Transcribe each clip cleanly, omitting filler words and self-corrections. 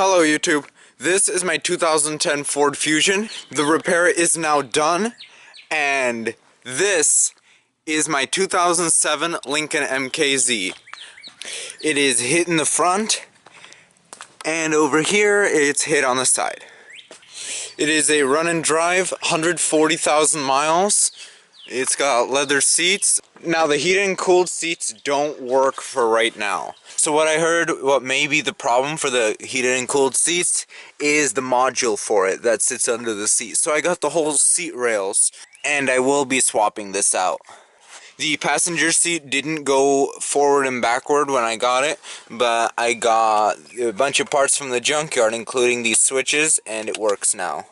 Hello YouTube, this is my 2010 Ford Fusion. The repair is now done, and this is my 2007 Lincoln MKZ. It is hit in the front, and over here it's hit on the side. It is a run and drive, 140,000 miles. It's got leather seats. Now the heated and cooled seats don't work for right now. So what I heard, what may be the problem for the heated and cooled seats is the module for it that sits under the seat. So I got the whole seat rails, and I will be swapping this out. The passenger seat didn't go forward and backward when I got it, but I got a bunch of parts from the junkyard, including these switches, and it works now.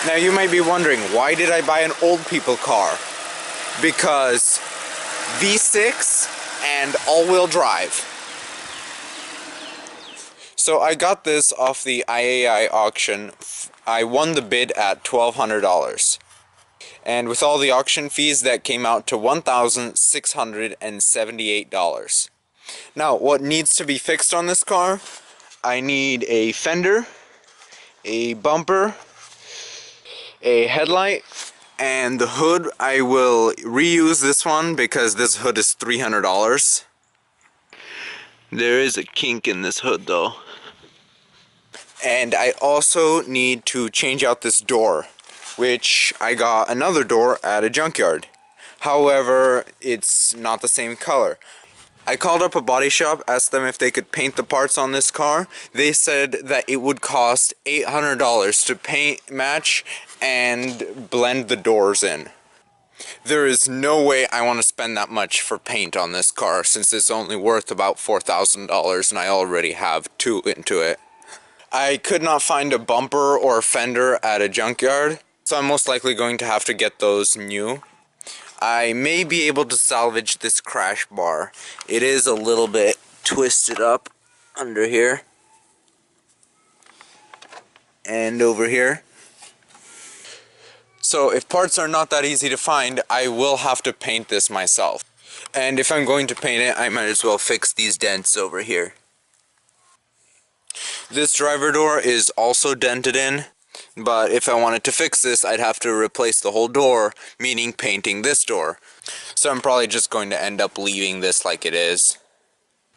Now you might be wondering, why did I buy an old people car? Because V6 and all-wheel drive. So I got this off the IAI auction. I won the bid at $1,200. And with all the auction fees, that came out to $1,678. Now, what needs to be fixed on this car? I need a fender, a bumper, a headlight, and the hood. I will reuse this one because this hood is $300. There is a kink in this hood though. And I also need to change out this door, which I got another door at a junkyard. However, it's not the same color. I called up a body shop, asked them if they could paint the parts on this car. They said that it would cost $800 to paint, match, and blend the doors in. There is no way I want to spend that much for paint on this car, since it's only worth about $4,000 and I already have two into it. I could not find a bumper or a fender at a junkyard, so I'm most likely going to have to get those new. I may be able to salvage this crash bar. It is a little bit twisted up under here and over here. So if parts are not that easy to find, I will have to paint this myself. And if I'm going to paint it, I might as well fix these dents over here. This driver door is also dented in. But if I wanted to fix this, I'd have to replace the whole door, meaning painting this door. So I'm probably just going to end up leaving this like it is.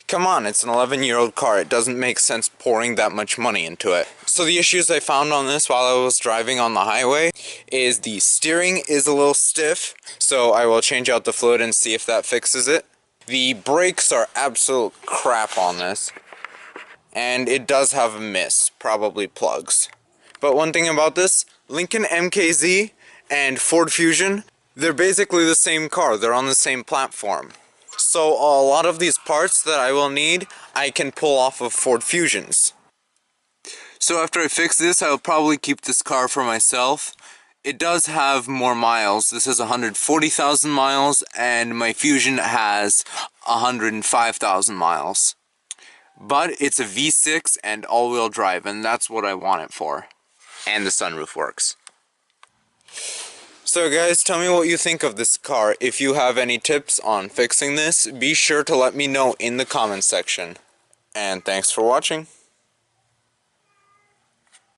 Come on, it's an 11-year-old car. It doesn't make sense pouring that much money into it. So the issues I found on this while I was driving on the highway is the steering is a little stiff, so I will change out the fluid and see if that fixes it. The brakes are absolute crap on this, and it does have a miss, probably plugs. But one thing about this, Lincoln MKZ and Ford Fusion, they're basically the same car. They're on the same platform. So a lot of these parts that I will need, I can pull off of Ford Fusions. So after I fix this, I'll probably keep this car for myself. It does have more miles. This is 140,000 miles, and my Fusion has 105,000 miles. But it's a V6 and all-wheel drive, and that's what I want it for. And the sunroof works. So guys, tell me what you think of this car. If you have any tips on fixing this, be sure to let me know in the comments section. And thanks for watching.